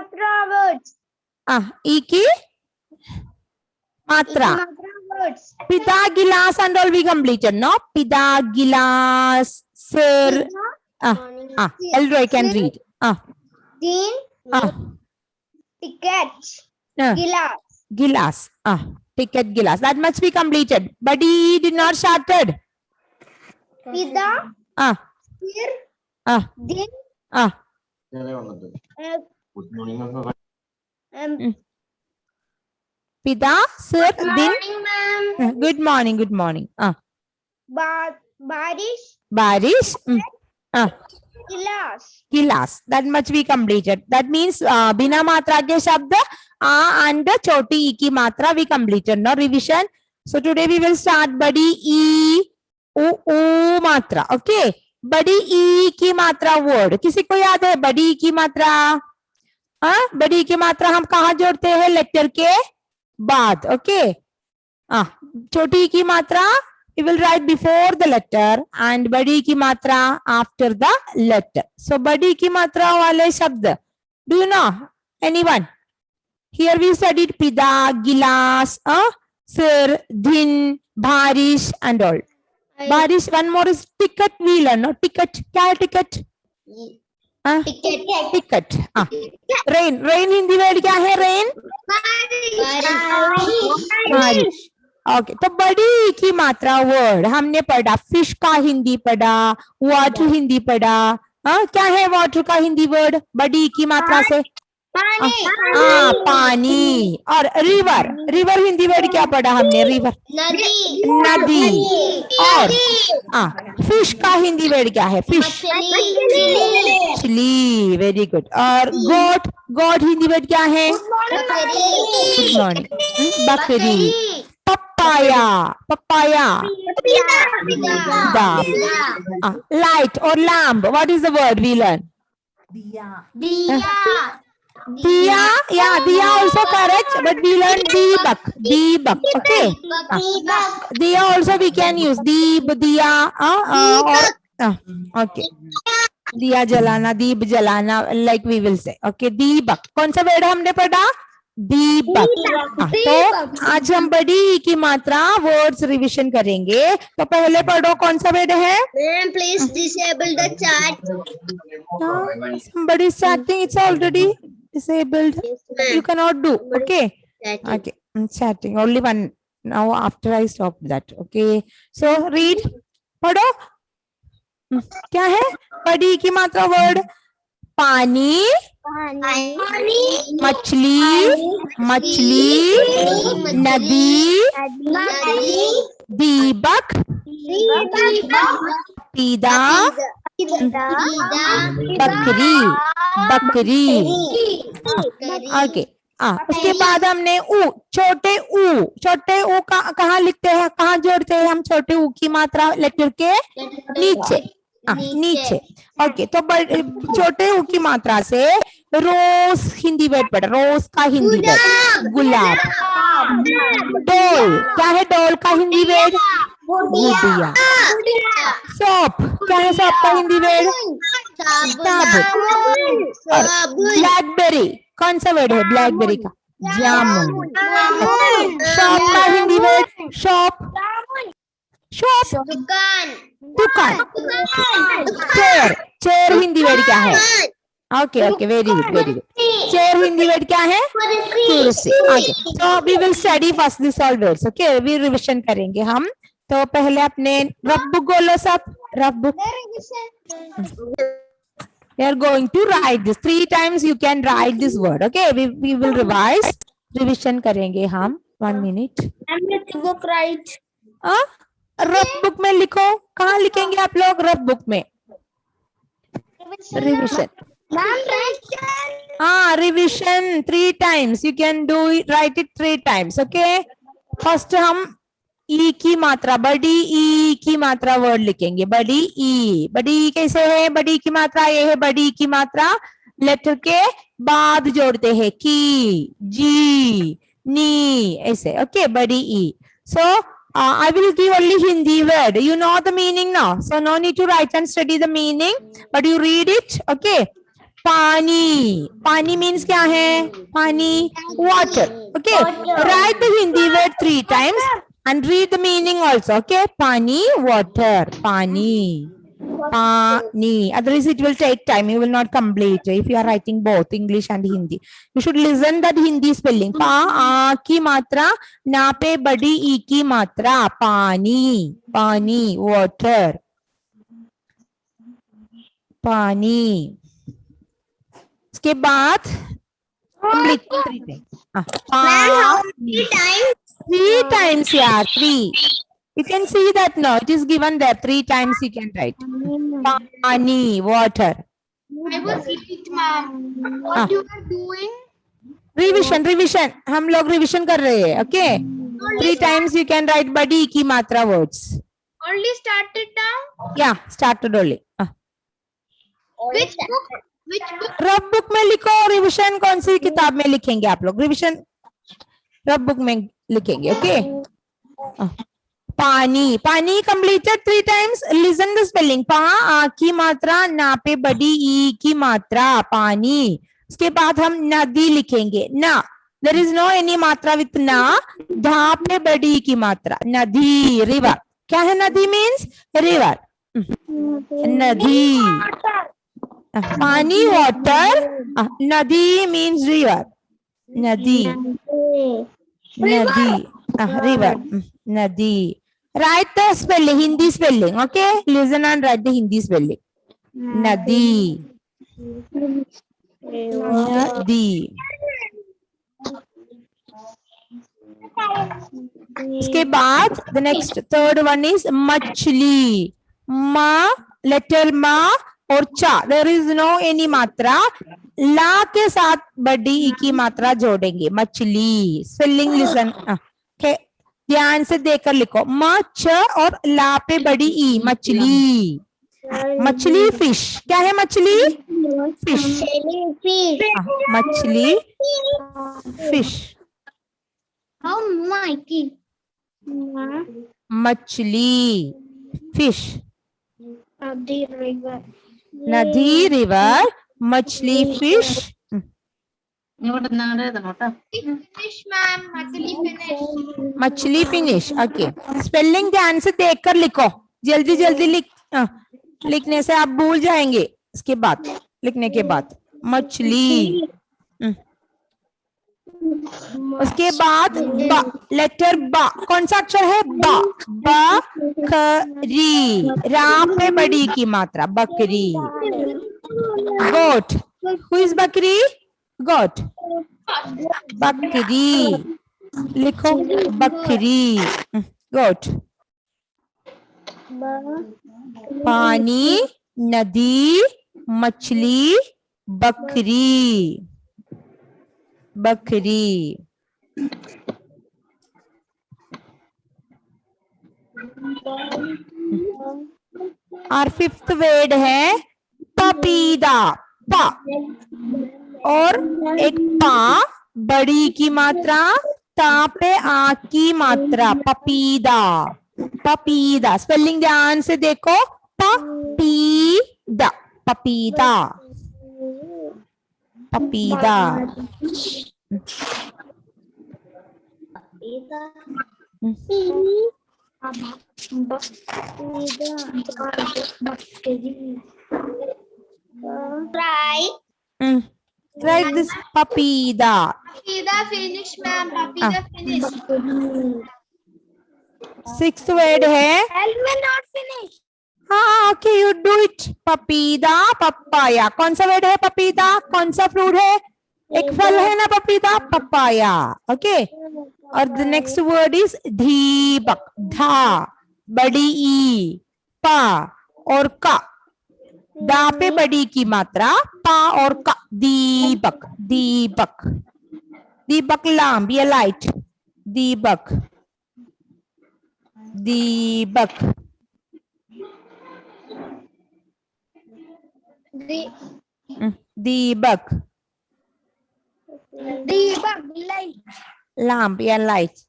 matra words. E ki matra. Words. Pida, gilas and all we completed, no? Pida, gilas, sir. Elroy can read. Din. Ticket. Gilas. Gilas. Ticket, gilas. That much we completed. But he did not started. Pida. Sir. Din. Pida, sir, din. Good morning, good morning. Barish. Barish. Gilas. Gilas. That much we completed. That means bina matra ke shabd and choti e ki matra we completed. No revision. So today we will start badi e u matra. Okay. बड़ी ई की मात्रा word किसी को याद है बड़ी ई की मात्रा? बड़ी ई की मात्रा हम कहाँ जोड़ते हैं? लेटर के बाद. ओके. छोटी ई की मात्रा we will write before the letter and बड़ी की मात्रा after the letter. So बड़ी की मात्रा वाले शब्द do you know anyone? Here we studied Pida, गिलास, सिर, दिन, बारिश and all. बारिश. One more is ticket. We learn. No ticket. क्या है ticket? Ticket. Rain. Rain Hindi word क्या है? Rain. बारिश. ओके. तो बड़ी की मात्रा वर्ड हमने पढ़ा. फिश का हिंदी पढ़ा. वाटर हिंदी पढ़ा. क्या है वाटर का हिंदी वर्ड बड़ी की मात्रा से? पानी. और रिवर. रिवर हिंदी वर्ड क्या पढ़ा हमने? रिवर. नदी. और फिश का हिंदी वर्ड क्या है? फिश. मछली. Very good. और गोट. गोट हिंदी वर्ड क्या है? Good morning. बकरी. पपाया. पपाया. लाइट और lamp. What is the word we learn? Diya, yeah, diya also correct, but we learn debak, debak, okay. Diya also we can use diya, or okay. Diya jalana, deep jalana, like we will say, okay. Debak. कौन सा word हमने पढ़ा? दीपक. तो आज हम बड़ी की मात्रा वर्ड्स रिविजन करेंगे. तो पहले पढ़ो कौन सा वर्ड है? Please disable the chat. Somebody is chatting. It's already disabled. You cannot do. Okay. Okay. I'm chatting. Only one. Now after I stop that. Okay. So read. पढ़ो. क्या है? बड़ी की मात्रा वर्ड. पानी. मछली. मछली. नदी. दीपक. पीदा. बकरी. बकरी. ओके. उसके बाद हमने ऊ. छोटे ऊ. छोटे ऊ कहाँ लिखते हैं? कहाँ जोड़ते हैं हम छोटे ऊ की मात्रा? लेटर के नीचे. नीचे. ओके. तो छोटे ऊ की मात्रा से रोज हिंदी वर्ड पढ़ा. रोज का हिंदी वर्ड गुलाब. डोल. क्या है डोल का हिंदी वर्ड? गुड़िया. सोप. क्या है सोप का हिंदी वर्ड? साबुन. ब्लैकबेरी. कौन सा वर्ड है ब्लैकबेरी का? जामुन. शॉप का हिंदी वर्ड? शॉप. शॉप. दुकान. चेयर. चेयर हिंदी वर्ड क्या है? Okay okay. Very good very good. Chair Hindi word क्या है? कुर्सी. ओके. तो we will study first this all words. Okay. We revision करेंगे हम. तो पहले अपने रफ बुक बोलो सब. Rough book. We are going to write this 3 times. You can write this word. Okay. We will revise. Revision करेंगे हम. 1 minute. Book right. Rough book में लिखो. कहाँ लिखेंगे आप लोग? रफ बुक में. Revision. Revision 3 times. You can do it. Write it 3 times. Okay. First हम ई की मात्रा. बड़ी ई की मात्रा वर्ड लिखेंगे. बड़ी ई. बड़ी कैसे है? बड़ी की मात्रा ये है. बड़ी की मात्रा लेटर के बाद जोड़ते हैं. की, जी, नी ऐसे. ओके. बड़ी ई. सो I will give only Hindi word. You know the meaning now. So no need to write and study the meaning, but you read it. Okay. पानी. पानी means क्या है? पानी, water. Okay. Write the Hindi word 3 times and read the meaning also. Okay. Pani, water. Pani. Pani. Otherwise it will take time. You will not complete if you are writing both English and Hindi. You should listen that Hindi spelling. Pa, a की मात्रा, ना पे बड़ी ई की मात्रा. पानी. पानी, water. पानी. उसके बाद complete 3 times. Three times. 3 times, yeah, 3. You can see that now. It is given there. 3 times you can write. Pani, water. I was it, ma'am. What you are doing? Revision, revision. हम लोग revision कर रहे हैं. Okay. 3 times you can write badi की मात्रा words. Only started now. Yeah, started only. Which book? Which book? रब book में लिखो. रिविजन कौन सी किताब में लिखेंगे आप लोग? रिविजन रब बुक में लिखेंगे. ओके. पानी. पानी completed 3 times. Listen the spelling. पा, आ की मात्रा, ना पे बड़ी ई की मात्रा. पानी. उसके बाद हम नदी लिखेंगे. ना. There is no any मात्रा with ना. धा पे बड़ी की मात्रा. नदी, river. क्या है नदी means? River. नदी. पानी, water. नदी means river. नदी. नदी. River. Nadi. Write the spelling, Hindi spelling. Okay. Listen and write the Hindi spelling. Nadi. Nadi. इसके बाद the next third one is मछली. Ma, letter ma और चा. There is no any मात्रा. ला के साथ बड़ी ई की मात्रा जोड़ेंगे. मछली. Spelling listen. Okay. ध्यान से देखकर लिखो. म, च और ला पे बड़ी ई. मछली. मछली फिश. क्या है मछली? फिश. मछली फिश. How mighty. मछली फिश. Nadi river. नदी रिवर. मछली fish. Finish, ma'am. Actually finish. मछली फिनिश. ओके. स्पेलिंग ध्यान से देखकर लिखो. जल्दी जल्दी लिखने से आप भूल जाएंगे. इसके बाद लिखने के बाद मछली. उसके बाद लेटर बा. कौन सा अक्षर है? बा. बकरी. रा पे बड़ी की मात्रा. बकरी. गोट. हु इज बकरी? गोट. बकरी. लिखो बकरी. गोट. पानी, नदी, मछली, बकरी. बकरी. और 5th वर्ड है पपीता. पा और एक पा बड़ी की मात्रा. ता पे आ की मात्रा. पपीता. पपीता. स्पेलिंग ध्यान से देखो. पपीता. पपीता. पपीता. Try. Write this papida. Papida finish, ma'am. Papida finish. 6th word है. Helmet not finish. हाँ, okay, you do it. पपीता, पपाया. कौन सा वर्ड है पपीता? कौन सा फ्रूट है? एक फल है ना पपीता? पपाया. ओके. और द नेक्स्ट वर्ड इज दीपक. धा बड़ी ई. पा और का. दा पे बड़ी की मात्रा. पा और का. दीपक. दीपक. दीपक लैम्प या लाइट. दीपक. दीपक. दीपक. Debug light. Lamp या light.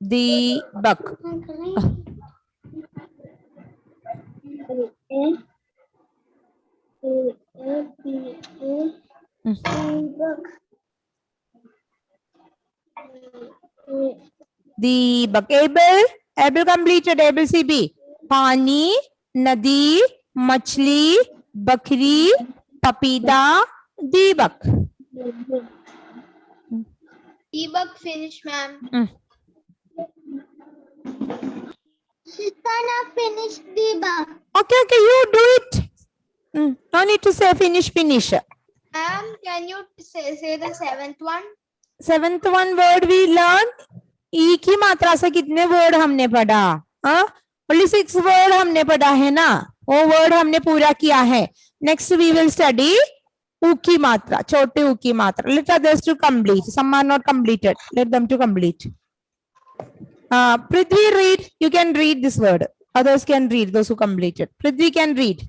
दीपक. दीपक. able completed. able CB. पानी, नदी, मछली, बकरी, पपीता, दीपक. Debug finish, ma'am. Mm. Shikana finish debug. Okay, you do it. No need to say finish. Ma'am, can you say the seventh one? Seventh one word we learn. ई की मात्रा से कितने वर्ड हमने पढ़ा? ओनली 6 वर्ड हमने पढ़ा है ना, वो वर्ड हमने पूरा किया है. नेक्स्ट वी विल स्टडी ऊ की मात्रा, छोटे ऊ की मात्रा. Let others to complete. Some are not completed, let them to complete. Prithvi, read. You can read this word. Others can read, those who completed. Prithvi can read.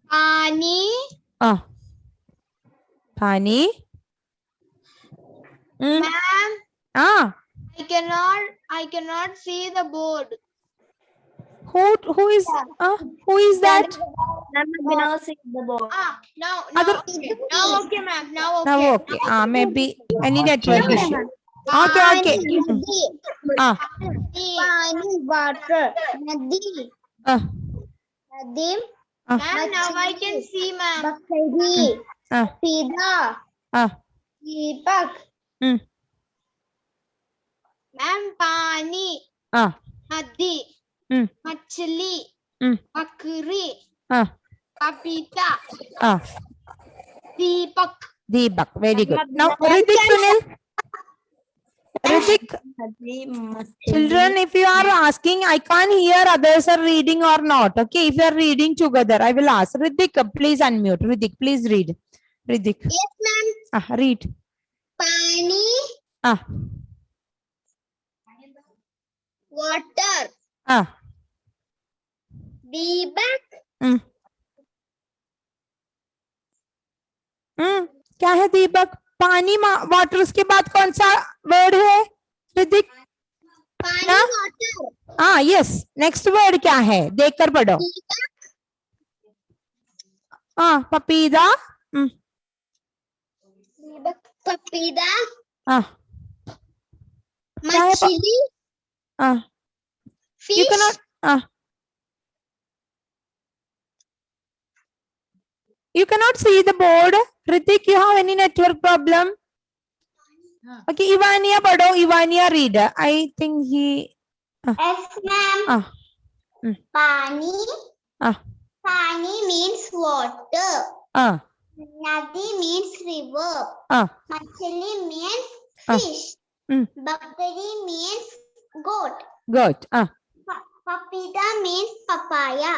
Pani. Pani. Ma'am, I cannot see the board. Who is that? Now okay, ma'am. Now okay. Maybe any network issue. Okay. Pani, water. Nadi. Nadi. Ma'am, now I can see, ma'am. Bakari. Pida. Deepak. Ma'am, pani. Nadi. Machli. Bakri. Papita. Deepak. Very good. Now, Ritik, Sunil. Ritik. Children, if you are asking, I can't hear others are reading or not. Okay, if you are reading together, I will ask. Ritik, please unmute. Ritik, please read. Ritik. Yes, ma'am. Read. Pani. Water. Deepak. क्या है दीपक? पानी, water, उसके बाद कौन सा word है ऋतिक? पानी, water. Yes. Next word क्या है? देखकर पढ़ो. पपीता. पपीता. मछली. You cannot. You cannot see the board. Ritik, you have any network problem? Okay, Ivania padho. Ivania read. I think he. Yes, ma'am. Pani. Pani means water. Nadi means river. Machli means fish. Bakari means goat. Goat. Papita means papaya.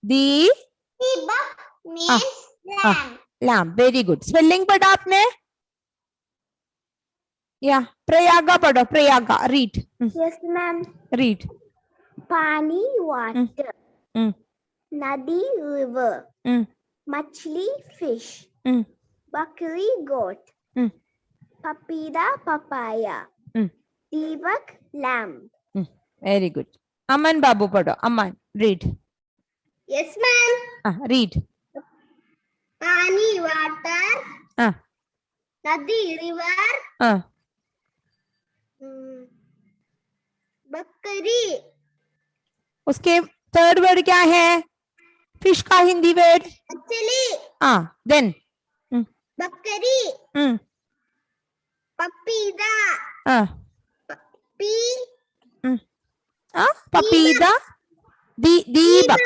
Deepak means lamb. Lamb. Very good. Spelling पढ़ा आपने? Yeah. Prayaga पढ़ो. Prayaga. Read. Yes, ma'am. Read. Pani, water. Nadi, river. Machli, fish. Bakri, goat. Papida, papaya. Deepak, lamb. Very good. Aman Babu पढ़ो. Aman. Read. Yes, ma'am. Read. Pani, water. Nadi, river. बकरी. उसके third word क्या है? Fish का Hindi word? मछली. Then बकरी. पपीता. पपीता. दीपक.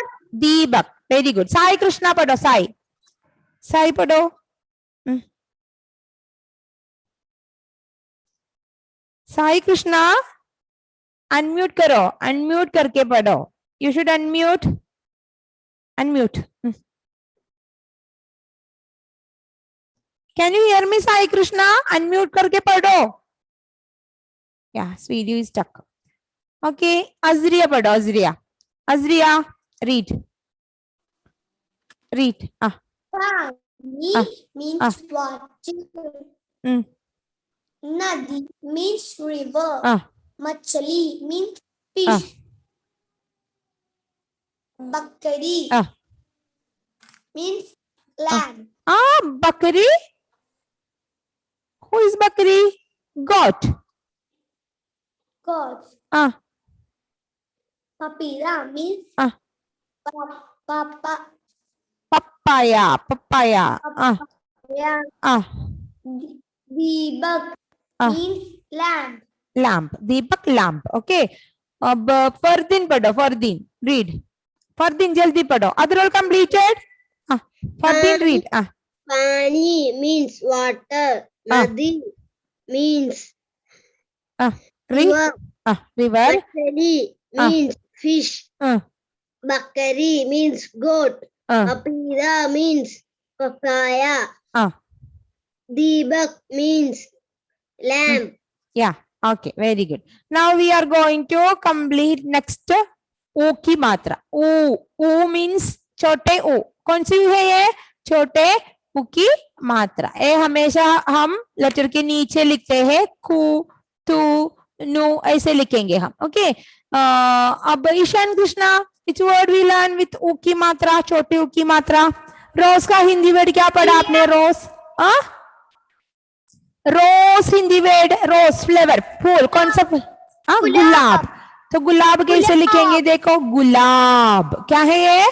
Very good. साई कृष्णा पढ़ो. साई पढ़ो. साई कृष्णा अनम्यूट करो. अनम्यूट करके पढ़ो. You should unmute. Can you hear me Sai Krishna? Unmute करके पढ़ो. Video is stuck. Okay. Ajariya पढ़ो. Ajariya read. Pani means water. Nadi means river. Machli means fish. Bakari means lamb. Bakari. Who is Bakari? Goat. Goat. Papira means Papaya. Papaya. Yeah. Deepak means lamb. Lamp. Deepak lamp. Okay. अब फरदीन पढ़ो. Fardeen read. Fardeen जल्दी पढ़ो. Other all completed? Fardeen read. Pani means water. Nadi means river. River. Bakari means fish. Bakari means goat. Papira means papaya. Deepak means lamb. Yeah. Okay. Very good. Now we are going to complete next O की मात्रा. O means छोटे O. कौन सी है ये? छोटे U की मात्रा. ए हमेशा हम लेटर के नीचे लिखते हैं. कु, तू, नु ऐसे लिखेंगे हम. ओके. अब Ishan Krishna, which word we learn with U की मात्रा? छोटे U की मात्रा. रोज का हिंदी वर्ड क्या पढ़ा आपने? रोज. रोज हिंदी वर्ड. रोज फ्लेवर फूल. कौन सा फूल? गुलाब. तो गुलाब कैसे लिखेंगे? देखो गुलाब. क्या है ये?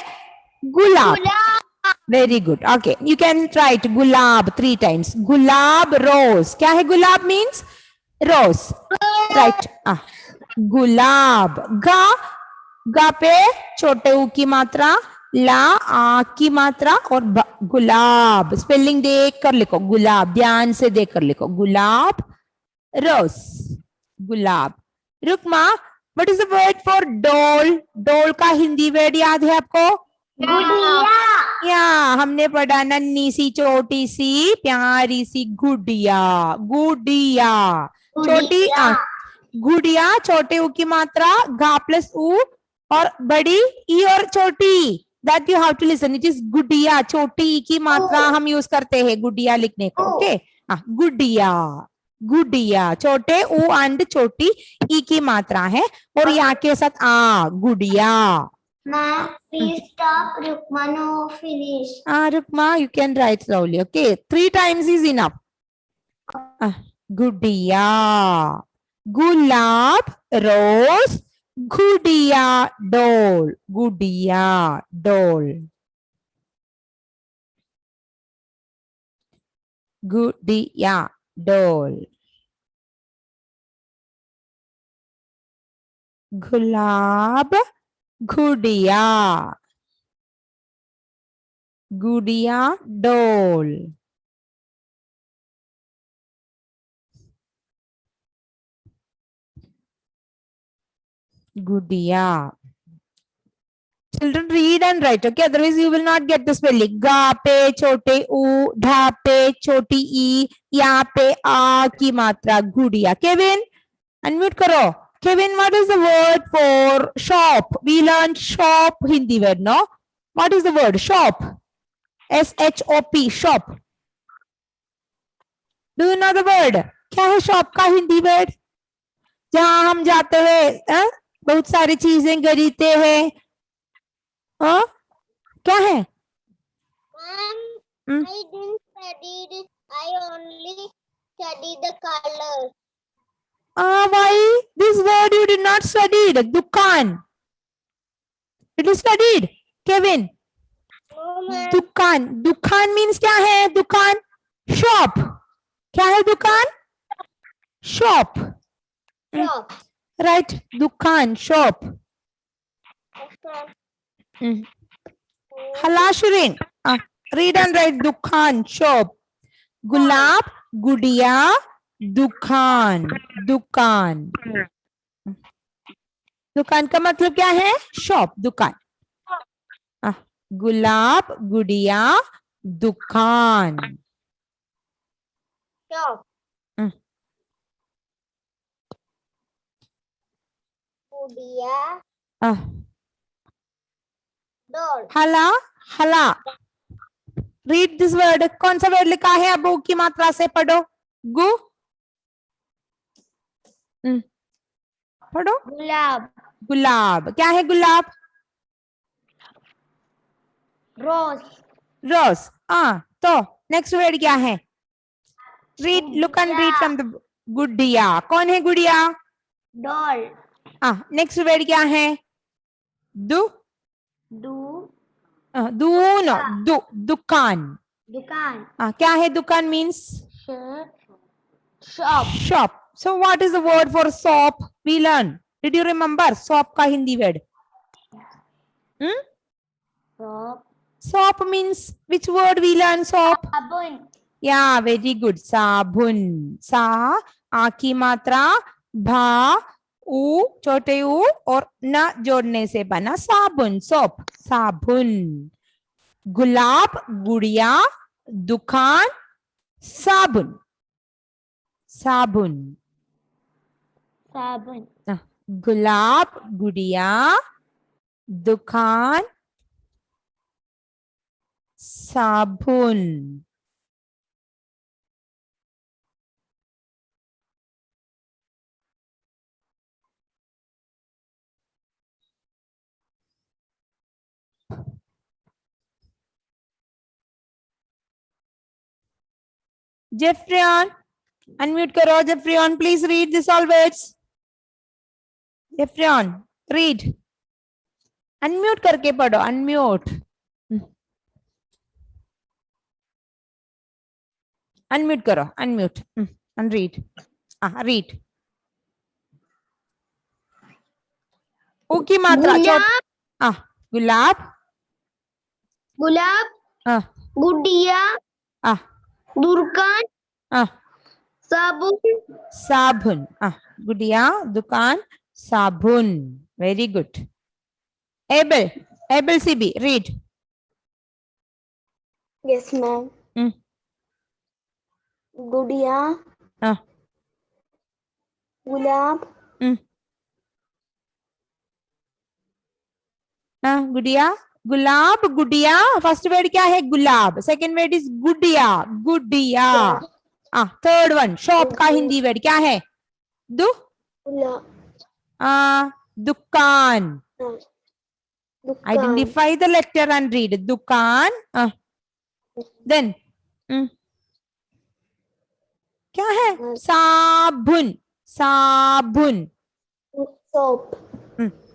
गुलाब. Very good. Okay, you can write गुलाब 3 times. गुलाब. रोज. क्या है गुलाब? मीन्स रोज. राइट. गुलाब. गा पे छोटे ऊ की मात्रा, ला आ की मात्रा और गुलाब. स्पेलिंग देख कर लिखो. गुलाब ध्यान से देख कर लिखो. गुलाब. रोज. गुलाब. Rukma, what is the word for doll? Doll का हिंदी वर्ड याद है आपको? गुड़िया. या हमने पढ़ा नन्ही सी छोटी सी प्यारी सी गुड़िया. गुड़िया. छोटी गुड़िया. छोटे ऊ की मात्रा घा प्लस ऊ और बड़ी ई और छोटी. That you have to listen. It is गुड़िया. छोटी ई की मात्रा हम यूज करते हैं गुड़िया लिखने को. ओके. गुड़िया. गुड़िया. छोटे ऊ एंड छोटी ई की मात्रा है और यहाँ के साथ गुड़िया. Please stop. Rukma, no finish. Rukma, you can write slowly. Okay, 3 times is enough. Gudiya. Gulab. Rose. Gudiya. Doll. Gudiya. Doll. Gudiya. Doll. Gulab. Gudiya. Gudiya. Doll. Gudiya. Children, read and write. Okay, otherwise you will not get the spelling. Ga pe chote u, dha pe choti e, ya pe a ki matra. Gudiya. Kevin, unmute karo. Kevin, what is the word for shop? We learned shop Hindi word, no? What is the word? Shop. S-H-O-P. Shop. Do you know the word? क्या है shop का Hindi word? जहाँ हम जाते हैं बहुत सारी चीजें खरीदते हैं. क्या है? I didn't study it. I only study the colors. Why this word you did not study? Dukan. Did you studied? Kevin. No, दुकान. दुकान means क्या है? दुकान. Shop. क्या है दुकान? Shop. shop. Right. दुकान. Shop. Hala Shirin. Read and write दुकान. Shop. गुलाब. गुड़िया. दुकान. दुकान. दुकान का मतलब क्या है? शॉप. दुकान. गुलाब. गुड़िया. दुकान. Shop. Gudiya. Doll. हला. हला. Read this word. कौन सा वर्ड लिखा है? अब की मात्रा से पढ़ो. गु. पढ़ो. Gulab. गुलाब. क्या है गुलाब? Rose. रोज. तो नेक्स्ट वर्ड क्या है? Read, look and read from the. गुड़िया. कौन है गुड़िया? Doll. नेक्स्ट वर्ड क्या है? दु. Do. दूनो. दुकान. Dukan. क्या है दुकान means? Shop. Shop. So what is the word for shop? We learn. Did you remember shop का Hindi word? Shop. Shop means which word we learn shop? Sabun. या वेरी गुड. साबुन. सा आ की मात्रा, भा उ छोटे उ और न जोड़ने से बना साबुन. सोप. साबुन. गुलाब, गुड़िया, दुकान, साबुन. साबुन. Sabun. गुलाब, गुड़िया, दुकान, साबुन. Jeffrion, unmute करो. Jeffrion, please read this all words. Jeffrion, read. Unmute करके पढ़ो. Unmute. Unmute करो. Unmute. And read. Read. ऊ की मात्रा. गुलाब. गुलाब. गुलाब. गुड़िया. दुकान. साबुन. साबुन. गुड़िया, दुकान, साबुन. Very good. Abel. Abel CB, read. Yes, ma'am. गुड़िया. गुलाब. गुड़िया. गुलाब, गुड़िया. फर्स्ट वर्ड क्या है? गुलाब. सेकंड वर्ड इज गुड़िया. गुड़िया. थर्ड वन शॉप का हिंदी वर्ड क्या है? दुकान. Identify the letter and read. दुकान. Then क्या है? साबुन. साबुन. Soap.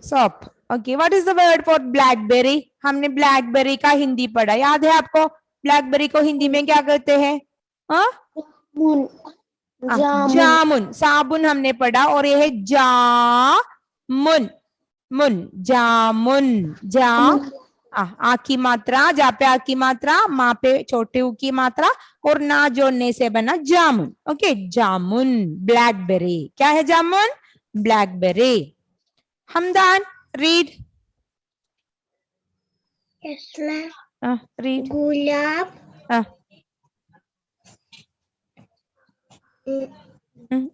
Soap. Okay. What is the word for blackberry? हमने ब्लैकबेरी का हिंदी पढ़ा. याद है आपको? ब्लैकबेरी को हिंदी में क्या कहते हैं? जामुन. साबुन हमने पढ़ा और ये है जामुन. जामुन. जा आ की मात्रा, जा पे आ की मात्रा, माँ पे छोटे ऊ की मात्रा और ना जोड़ने से बना जामुन. ओके. जामुन. ब्लैकबेरी. क्या है जामुन? Blackberry. Hamdan, read. Yes, ma'am. Read. गुलाब.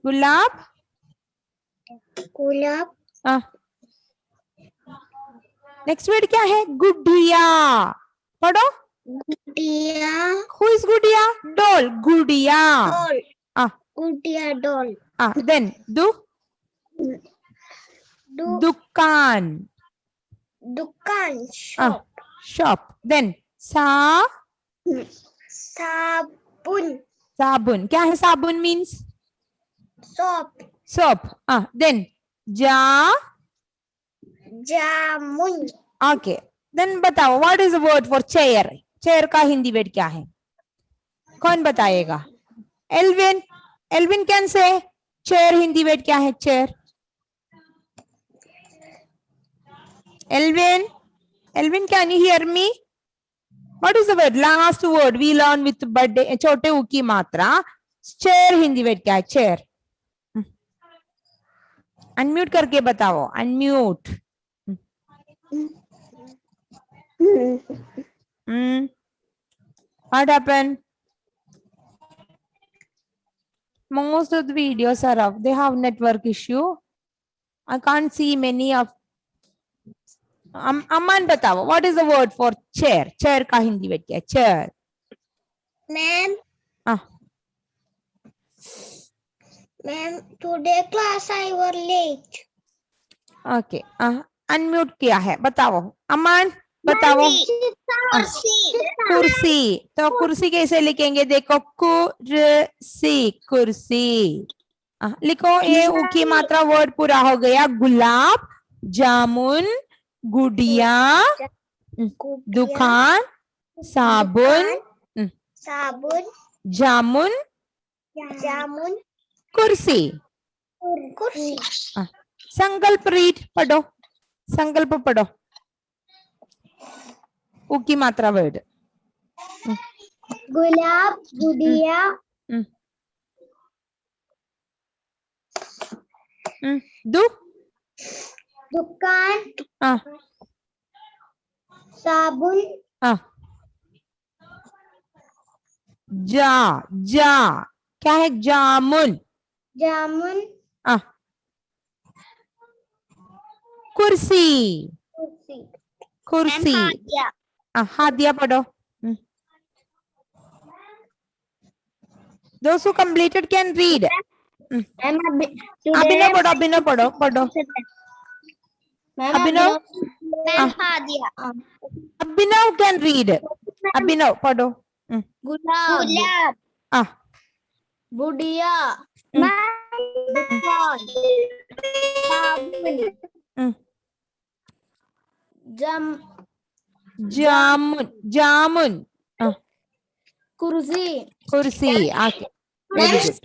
गुलाब. गुलाब. नेक्स्ट वर्ड क्या है? गुड़िया. पढ़ो. गुड़िया. Who is गुड़िया? डॉल. गुड़िया. डॉल. गुड़िया डॉल. Then दुकान. दुकान. शॉप. शॉप. Then साबुन. साबुन. क्या है साबुन मीन्स? सोप. सोप. Then जामुन. ओके. Then बताओ what is the word for chair? Chair का हिंदी वर्ड क्या है? कौन बताएगा? Elvin. Elvin can say chair Hindi word क्या है? Chair. Elvin, Elvin, can you hear me? What is the word? Last word we learn with birthday. छोटे ऊ की मात्रा. Chair हिंदी word क्या है? Chair. Unmute करके बताओ. Unmute. What happened? Most of the videos are off. They have network issue. I can't see many of. अमन बताओ what is the word for chair? Chair का हिंदी वर्ड क्या है? Chair. Ma'am. Ma'am, today class I was late. Okay unmute किया है, बताओ अमन, बताओ। कुर्सी, तो कुर्सी कैसे लिखेंगे? देखो कुर्सी, कुर्सी। लिखो, ये ऊ की मात्रा वर्ड पूरा हो गया। गुलाब, जामुन, गुड़िया, दुकान, साबुन, साबुन, जामुन, जामुन, कुर्सी। कुर्सी, संकल्प रीड, पढ़ो, संकल्प पढ़ो। ऊ की मात्रा वर्ड। गुलाब, गुड़िया, दुकान, साबुन, जा, जा क्या है? जामुन, जामुन, कुर्सी, कुर्सी, कुर्सी। हादिया पढ़ो। Those who completed can read. अभिनव पढ़ो, अभिनव पढ़ो, पढ़ो। अभिनव, अभिनव can read. अभिनव पढ़ो। गुलाब, गुड़िया, जामुन, जामुन, कुर्सी, कुर्सी। Okay, very good.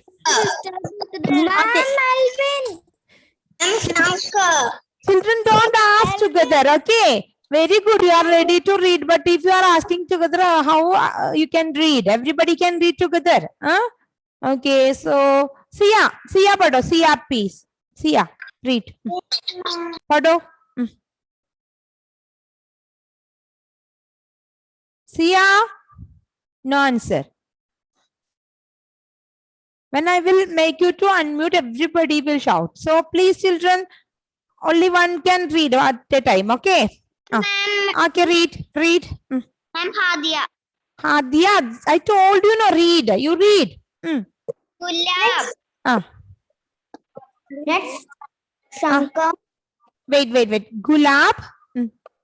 Children, don't ask together, okay? Very good, you are ready to read, but if you are asking together, how you can read? Everybody can read together. Okay, so Sia, Sia पढ़ो, Sia please. Sia, read. पढ़ो. Sia, no answer. When I will make you to unmute, everybody will shout. So please, children, only one can read at a time, okay? Okay, read, read. I'm Hadia. Hadia, I told you, no, read. You read. Gulab. Next. Shankar. Wait. Gulab.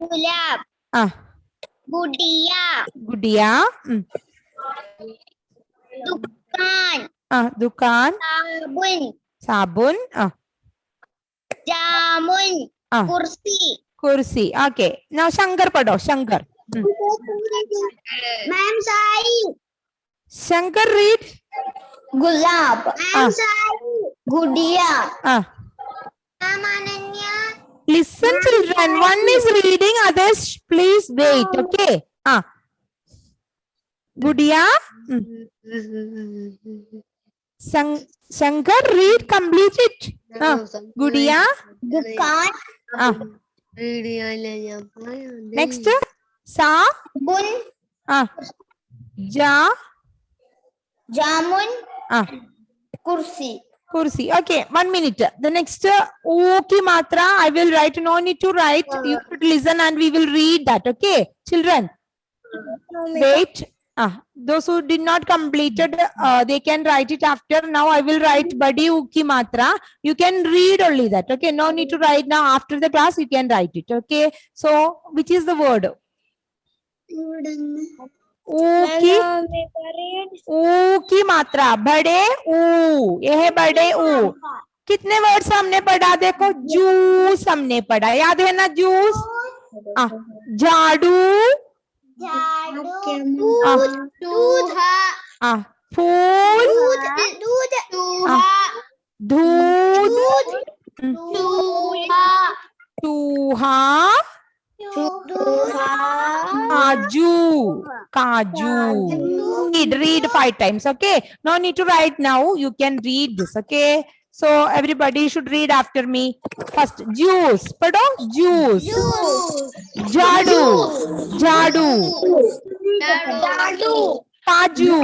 Gulab. Gudiya. Gudiya. Dukan. Dukan. Sabun. Sabun. Jamun. Kursi. Kursi. Okay. Now Shankar padho. Shankar. Ma'am Sai. Shankar read. Gulab. Ma'am Sai. Gudiya. Ma'am Ananya. Listen, children. One is reading, others please wait. Okay. Gudiya. Shankar read, complete it. Gudiya. Dukan. Next. Sa. Bun. Ja. Jamun. Kursi. Kursi. Okay, 1 minute. The next O ki matra I will write. No need to write. You should listen and we will read that. Okay, children. Wait. Those who did not complete it, they can write it after. Now I will write badi U ki matra. You can read only that. Okay, no need to write now. After the class, you can write it. Okay. So, which is the word? ऊ की मात्रा बड़े ऊ, यह है बड़े ऊ। कितने वर्ड्स हमने पढ़ा? देखो, जूस हमने पढ़ा, याद है ना? जूस। झाड़ू, फूल, दूध, चूहा, काजू, काजू. Read 5 times. Okay, no need to write now. You can read this. Okay, so everybody should read after me. First, juice. Padho, juice. Jadu, jadu. Kaju,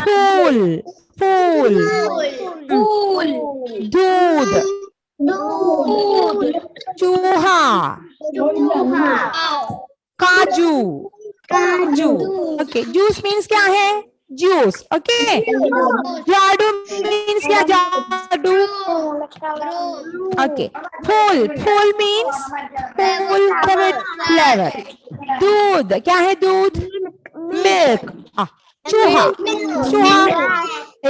fool, fool. Doodh, चूहा, काजू, काजू. ओके, जूस मीन्स क्या है? juice. Okay. Jadu means क्या? Jadu. Okay. Full. Full means full flavor. दूध क्या है? दूध. Milk. चूहा. चूहा.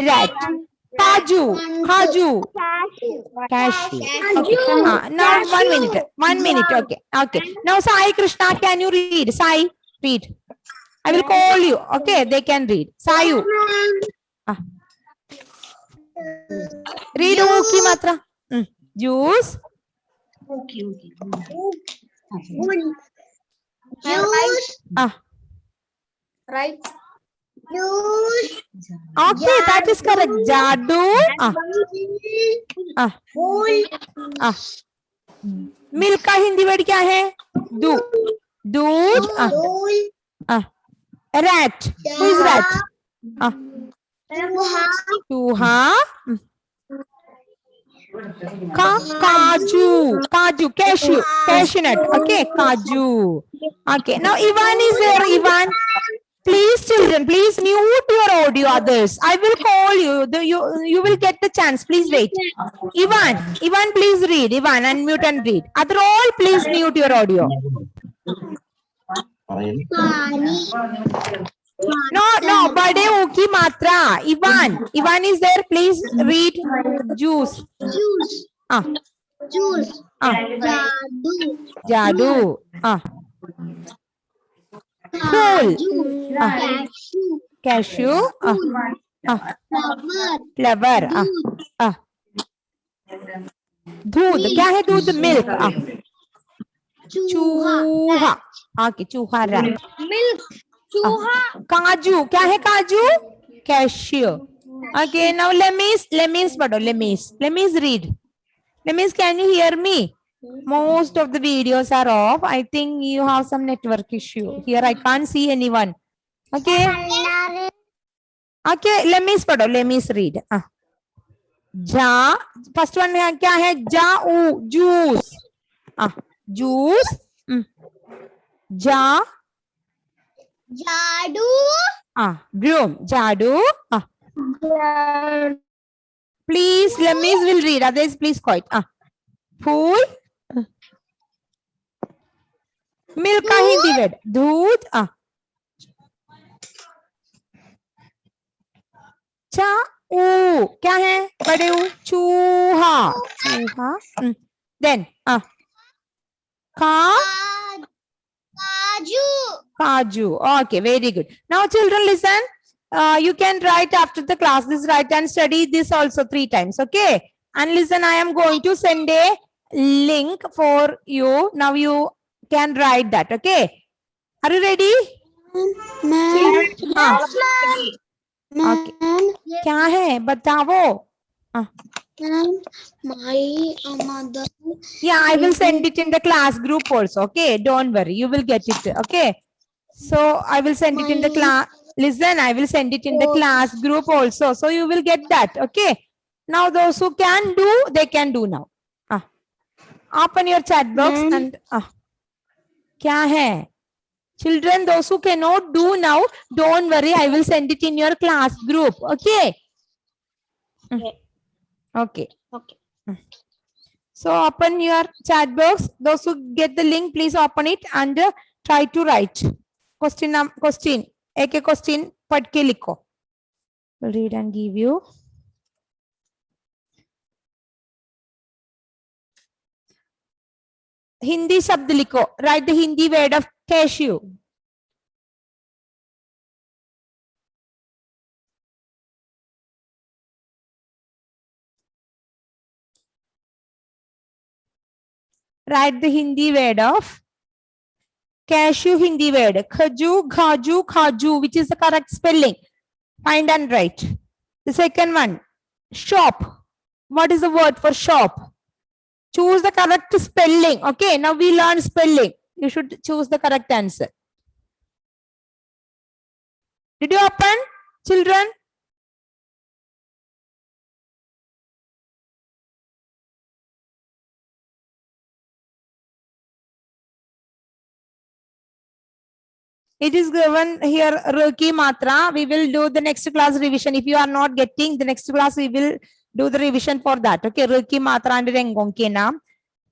Rat. Kaju. Kaju. Cashew. Okay. Now 1 minute. 1 minute. Okay. Okay. Now Sai Krishna, can you read? Sai, read. I will call you. Okay. They can read. Sayu. Read Uki Matra. Juice. Juice. Right. Juice. Okay, that is correct. Jadu. Full. Milk का Hindi word क्या है? दूध. दूध. Rat. Who is rat? Chooha. Kaju. Kaju. Cashew. Cashew nut. Okay. Kaju. Okay. Now Ivan is there. Ivan. Please, children, please mute your audio, others. I will call you. You will get the chance. Please wait. Ivan, please read. Ivan, unmute and read. Other all, please mute your audio. No, bade uki matra. Ivan is there. Please read. Juice. Juice. Juice. Jadu. Full. Cashew. Flower. दूध क्या है? दूध. Milk. चूहा. Okay, चूहा. Rat. Milk. Chooha. काजू क्या है? काजू. Cashew. Okay, now Lemis पढ़ो. Lemis read. Lemis, can you hear me? Most of the videos are off. I think you have some network issue. Here I can't see anyone. Okay. Okay, Lemis पढ़ो. Lemis read. Ja. First one है क्या है? Jau. Juice. Juice. Ja. Jadu. Broom. Jadu. Please, Lemis will read. Others, please quiet. Full. Milk का Hindi word. दूध. क्या है? बड़े ऊ. चूहा. Then Kaju. Okay, very good. Now children listen. You can write after the class this, write and study this also 3 times. Okay. And listen, I am going to send a link for you. Now you can write that. Okay. Are you ready? Okay. क्या है? बताओ. My mother. Yeah, I will send it in the class group also. Okay, don't worry. You will get it. Okay. So I will send it in the class. Listen, I will send it in the class group also. So you will get that. Okay. Now those who can do, they can do now. Open your chat box and क्या है? Children, those who cannot do now, don't worry. I will send it in your class group. Okay. Okay. So open your chat box. Those who get the link, please open it and try to write. Question. एक question पढ़ के लिखो. Will read and give you. Hindi शब्द लिखो. Write the Hindi word of cashew. Write the Hindi word of cashew. Hindi word. Khaju, khaju, khaju. Which is the correct spelling? Find and write. The second one. Shop. What is the word for shop? Choose the correct spelling. Okay, now we learn spelling. You should choose the correct answer. Did you open, children? It is given here Ruki Matra. We will do the next class revision. If you are not getting the next class, we will do the revision for that. Okay, Ruki Matra and Rengong के नाम.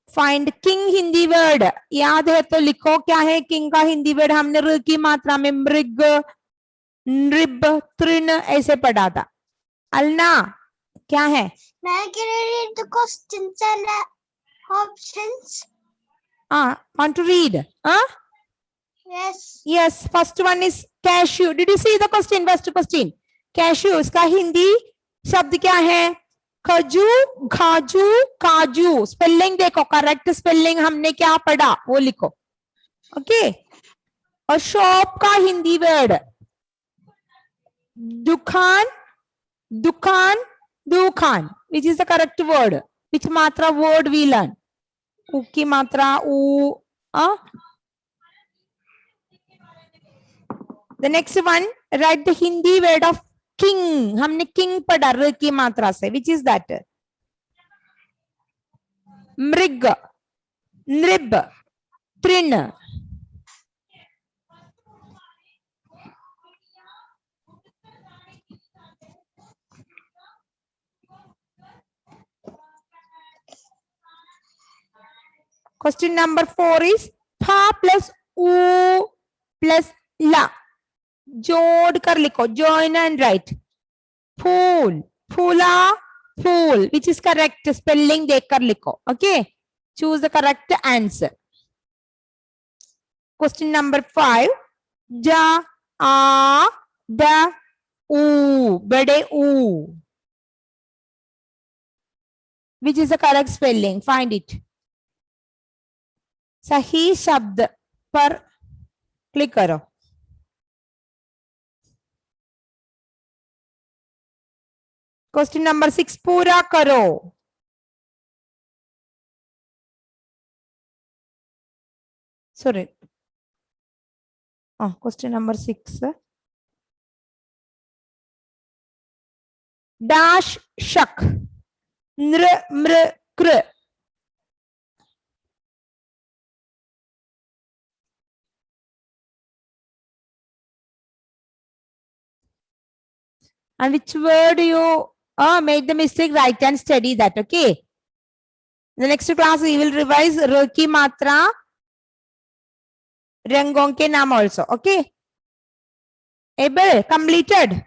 Find king Hindi word. याद है तो लिखो क्या है king का Hindi word. हमने Ruki Matra में मृग, नृब, तृण ऐसे पढ़ा था. अलना क्या है? Now can you read the questions and options? Want to read? Yes. Yes, first one is cashew. Did you see the question? First question. Cashew, इसका हिंदी शब्द क्या है? खजू, खाजू, काजू. स्पेलिंग देखो, करेक्ट स्पेलिंग हमने क्या पढ़ा वो लिखो. ओके. और शॉप का हिंदी वर्ड दुकान, दुकान, दुकान. Which is the correct word? Which matra word we learn? U की मात्रा u. The next one, write the Hindi word of king. हमने king पढ़ा र की मात्रा से. Which is that? मृग, नृब, तृण. Question number 4 is pa plus u plus la. जोड़ कर लिखो. Join and write. फूल, फूला, फूल. Which is correct? Spelling देख कर लिखो. Okay. Choose the correct answer. Question number 5. Ja, a, da, u. बड़े u. Which is the correct spelling? Find it. सही शब्द पर क्लिक करो. Question number 6 पूरा करो. Sorry. Question number 6. Dash shak. Nr mr kr. And which word you made the mistake, write and study that. Okay. The next class we will revise Ruki Matra, Rengong ke naam also. Okay. Able, completed.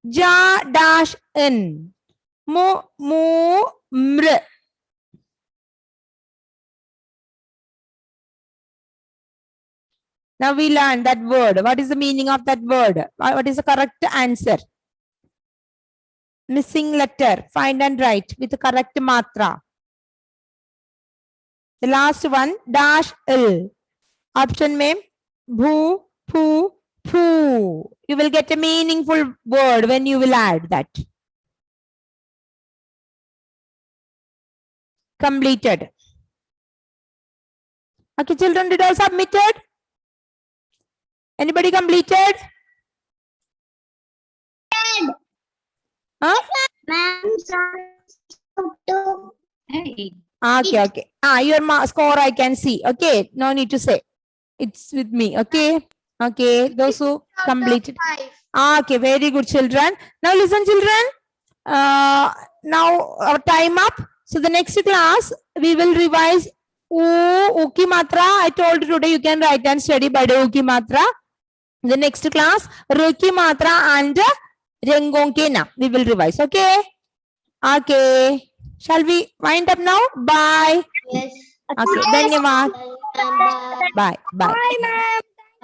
Ja dash in. Mu mu mr. Now we learn that word. What is the meaning of that word? What is the correct answer? Missing letter. Find and write with the correct matra. The last one, dash il. Option में bhu, phu, phu. You will get a meaningful word when you will add that. Completed. Okay, children, did all submitted? Anybody completed? Ma'am, Okay. Your score I can see. Okay, no need to say. It's with me. Okay. Those who completed. Okay, very good, children. Now listen, children. Now our time up. So the next class we will revise Uki Matra. I told you today you can write and study by the Uki Matra. The next class Ruki Matra and Rengong ke naam we will revise. Okay. Shall we wind up now? Bye. Yes. Okay. Dhanyawad. Bye. Bye. Bye, ma'am.